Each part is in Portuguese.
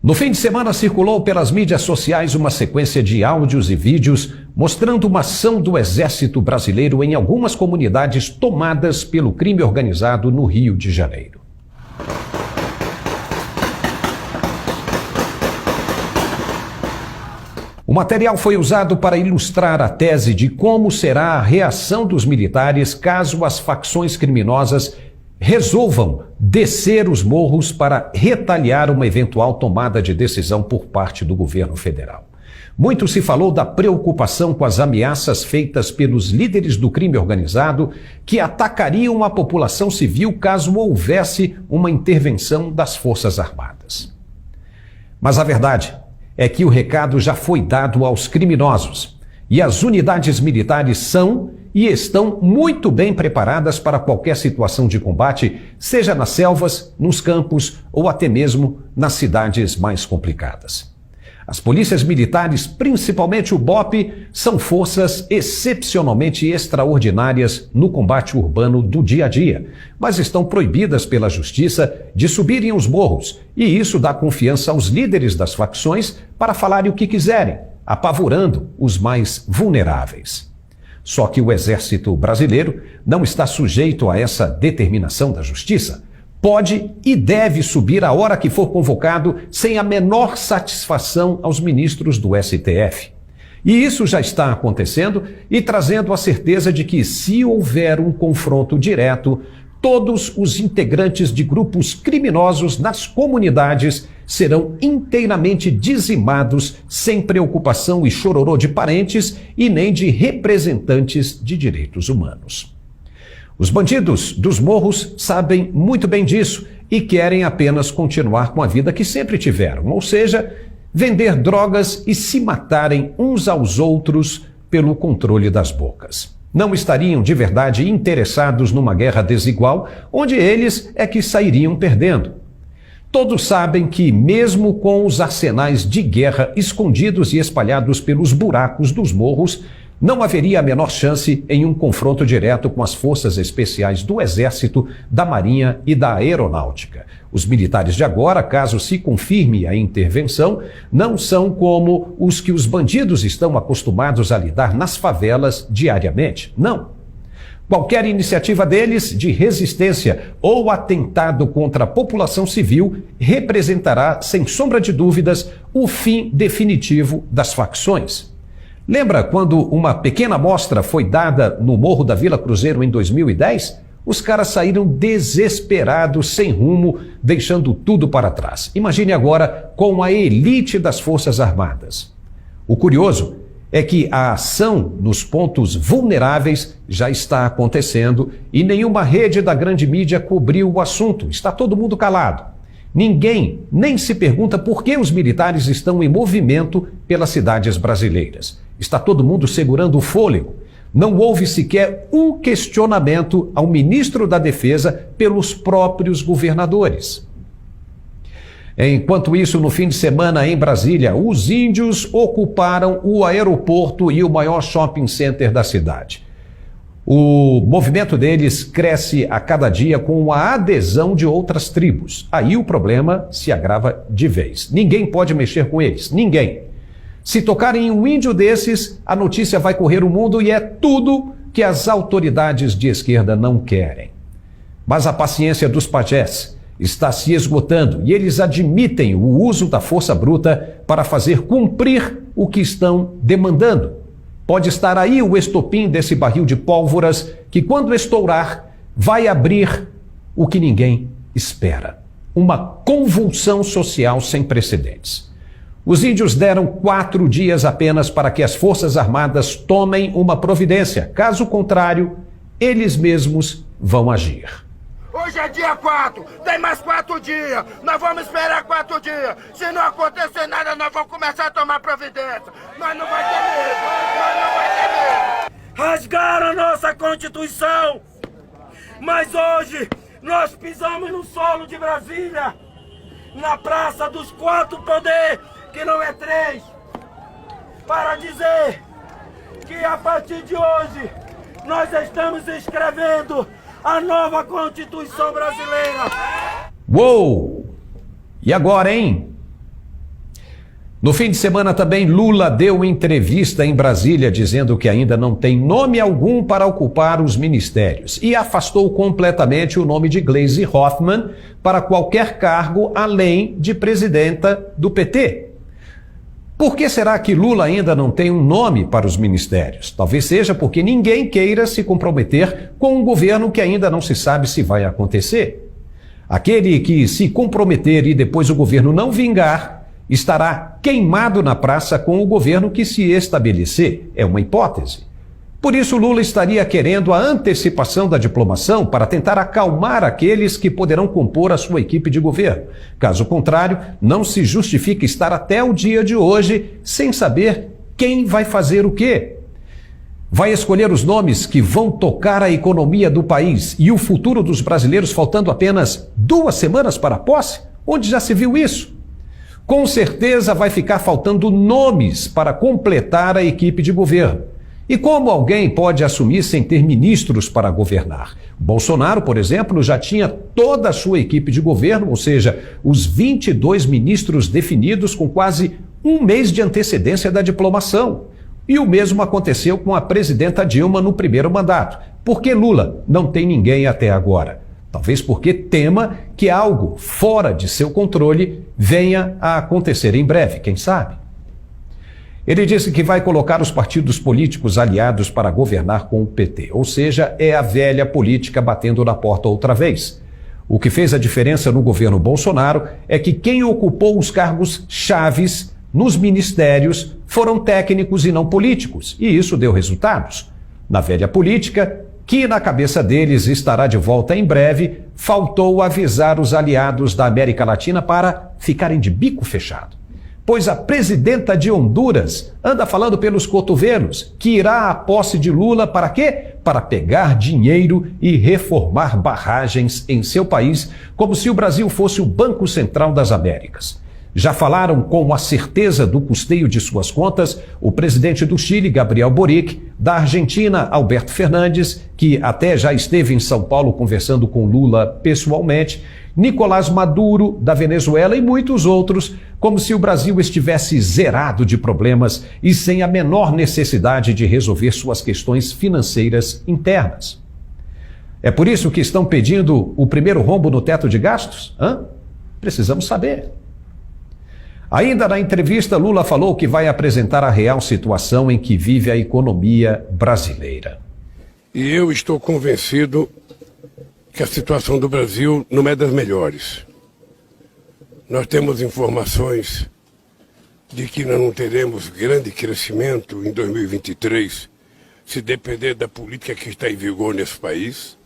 No fim de semana circulou pelas mídias sociais uma sequência de áudios e vídeos mostrando uma ação do Exército Brasileiro em algumas comunidades tomadas pelo crime organizado no Rio de Janeiro. O material foi usado para ilustrar a tese de como será a reação dos militares caso as facções criminosas resolvam descer os morros para retaliar uma eventual tomada de decisão por parte do governo federal. Muito se falou da preocupação com as ameaças feitas pelos líderes do crime organizado que atacariam a população civil caso houvesse uma intervenção das Forças Armadas. Mas a verdade é que o recado já foi dado aos criminosos e as unidades militares são e estão muito bem preparadas para qualquer situação de combate, seja nas selvas, nos campos ou até mesmo nas cidades mais complicadas. As polícias militares, principalmente o BOPE, são forças excepcionalmente extraordinárias no combate urbano do dia a dia, mas estão proibidas pela justiça de subirem os morros, e isso dá confiança aos líderes das facções para falarem o que quiserem, apavorando os mais vulneráveis. Só que o Exército Brasileiro não está sujeito a essa determinação da justiça. Pode e deve subir a hora que for convocado sem a menor satisfação aos ministros do STF. E isso já está acontecendo e trazendo a certeza de que, se houver um confronto direto, todos os integrantes de grupos criminosos nas comunidades serão inteiramente dizimados sem preocupação e chororô de parentes e nem de representantes de direitos humanos. Os bandidos dos morros sabem muito bem disso e querem apenas continuar com a vida que sempre tiveram, ou seja, vender drogas e se matarem uns aos outros pelo controle das bocas. Não estariam de verdade interessados numa guerra desigual, onde eles é que sairiam perdendo. Todos sabem que, mesmo com os arsenais de guerra escondidos e espalhados pelos buracos dos morros, não haveria a menor chance em um confronto direto com as forças especiais do Exército, da Marinha e da Aeronáutica. Os militares de agora, caso se confirme a intervenção, não são como os que os bandidos estão acostumados a lidar nas favelas diariamente. Não. Qualquer iniciativa deles de resistência ou atentado contra a população civil representará, sem sombra de dúvidas, o fim definitivo das facções. Lembra quando uma pequena amostra foi dada no Morro da Vila Cruzeiro em 2010? Os caras saíram desesperados, sem rumo, deixando tudo para trás. Imagine agora com a elite das Forças Armadas. O curioso é que a ação nos pontos vulneráveis já está acontecendo e nenhuma rede da grande mídia cobriu o assunto. Está todo mundo calado. Ninguém nem se pergunta por que os militares estão em movimento pelas cidades brasileiras. Está todo mundo segurando o fôlego. Não houve sequer um questionamento ao ministro da Defesa pelos próprios governadores. Enquanto isso, no fim de semana em Brasília, os índios ocuparam o aeroporto e o maior shopping center da cidade. O movimento deles cresce a cada dia com a adesão de outras tribos. Aí o problema se agrava de vez. Ninguém pode mexer com eles, ninguém. Se tocarem um índio desses, a notícia vai correr o mundo e é tudo que as autoridades de esquerda não querem. Mas a paciência dos pajés está se esgotando e eles admitem o uso da força bruta para fazer cumprir o que estão demandando. Pode estar aí o estopim desse barril de pólvoras que, quando estourar, vai abrir o que ninguém espera. Uma convulsão social sem precedentes. Os índios deram 4 dias apenas para que as Forças Armadas tomem uma providência. Caso contrário, eles mesmos vão agir. Hoje é dia 4, tem mais 4 dias. Nós vamos esperar 4 dias. Se não acontecer nada, nós vamos começar a tomar providência. Nós não vai ter medo. Nós não vai ter medo. Rasgaram a nossa Constituição. Mas hoje nós pisamos no solo de Brasília, na Praça dos 4 Poderes, que não é 3, para dizer que a partir de hoje nós estamos escrevendo a nova Constituição brasileira. Uou! E agora, hein? No fim de semana também, Lula deu entrevista em Brasília dizendo que ainda não tem nome algum para ocupar os ministérios e afastou completamente o nome de Gleisi Hoffmann para qualquer cargo além de presidenta do PT. Por que será que Lula ainda não tem um nome para os ministérios? Talvez seja porque ninguém queira se comprometer com um governo que ainda não se sabe se vai acontecer. Aquele que se comprometer e depois o governo não vingar, estará queimado na praça com o governo que se estabelecer. É uma hipótese. Por isso, Lula estaria querendo a antecipação da diplomação para tentar acalmar aqueles que poderão compor a sua equipe de governo. Caso contrário, não se justifica estar até o dia de hoje sem saber quem vai fazer o quê. Vai escolher os nomes que vão tocar a economia do país e o futuro dos brasileiros faltando apenas 2 semanas para a posse? Onde já se viu isso? Com certeza vai ficar faltando nomes para completar a equipe de governo. E como alguém pode assumir sem ter ministros para governar? Bolsonaro, por exemplo, já tinha toda a sua equipe de governo, ou seja, os 22 ministros definidos com quase 1 mês de antecedência da diplomação. E o mesmo aconteceu com a presidenta Dilma no primeiro mandato. Por que Lula não tem ninguém até agora? Talvez porque tema que algo fora de seu controle venha a acontecer em breve, quem sabe? Ele disse que vai colocar os partidos políticos aliados para governar com o PT, ou seja, é a velha política batendo na porta outra vez. O que fez a diferença no governo Bolsonaro é que quem ocupou os cargos chaves nos ministérios foram técnicos e não políticos, e isso deu resultados. Na velha política, que na cabeça deles estará de volta em breve, faltou avisar os aliados da América Latina para ficarem de bico fechado. Pois a presidenta de Honduras anda falando pelos cotovelos que irá à posse de Lula para quê? Para pegar dinheiro e reformar barragens em seu país, como se o Brasil fosse o Banco Central das Américas. Já falaram com a certeza do custeio de suas contas o presidente do Chile, Gabriel Boric, da Argentina, Alberto Fernandes, que até já esteve em São Paulo conversando com Lula pessoalmente, Nicolás Maduro, da Venezuela e muitos outros, como se o Brasil estivesse zerado de problemas e sem a menor necessidade de resolver suas questões financeiras internas. É por isso que estão pedindo o primeiro rombo no teto de gastos? Precisamos saber. Ainda na entrevista, Lula falou que vai apresentar a real situação em que vive a economia brasileira. E eu estou convencido que a situação do Brasil não é das melhores. Nós temos informações de que nós não teremos grande crescimento em 2023, se depender da política que está em vigor nesse país.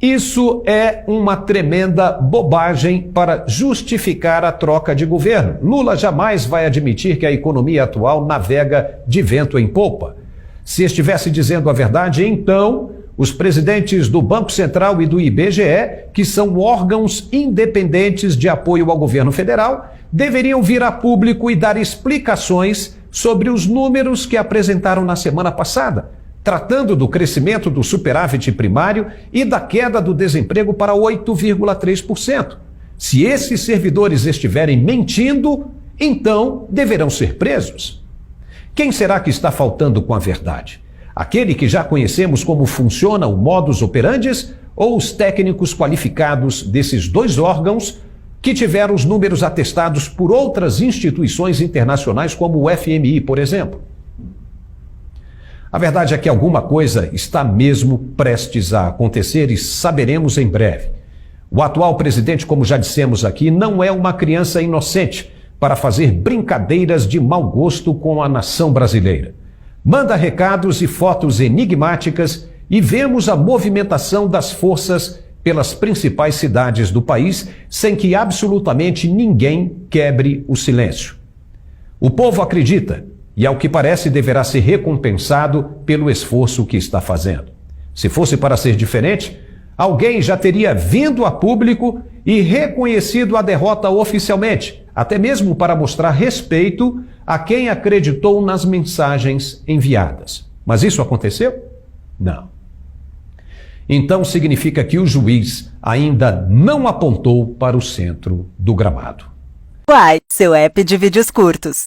Isso é uma tremenda bobagem para justificar a troca de governo. Lula jamais vai admitir que a economia atual navega de vento em popa. Se estivesse dizendo a verdade, então os presidentes do Banco Central e do IBGE, que são órgãos independentes de apoio ao governo federal, deveriam vir a público e dar explicações sobre os números que apresentaram na semana passada, tratando do crescimento do superávit primário e da queda do desemprego para 8,3%. Se esses servidores estiverem mentindo, então deverão ser presos. Quem será que está faltando com a verdade? Aquele que já conhecemos como funciona o modus operandi ou os técnicos qualificados desses 2 órgãos que tiveram os números atestados por outras instituições internacionais como o FMI, por exemplo? A verdade é que alguma coisa está mesmo prestes a acontecer e saberemos em breve. O atual presidente, como já dissemos aqui, não é uma criança inocente para fazer brincadeiras de mau gosto com a nação brasileira. Manda recados e fotos enigmáticas e vemos a movimentação das forças pelas principais cidades do país sem que absolutamente ninguém quebre o silêncio. O povo acredita e, ao que parece, deverá ser recompensado pelo esforço que está fazendo. Se fosse para ser diferente, alguém já teria vindo a público e reconhecido a derrota oficialmente, até mesmo para mostrar respeito a quem acreditou nas mensagens enviadas. Mas isso aconteceu? Não. Então significa que o juiz ainda não apontou para o centro do gramado. Quai, seu app de vídeos curtos.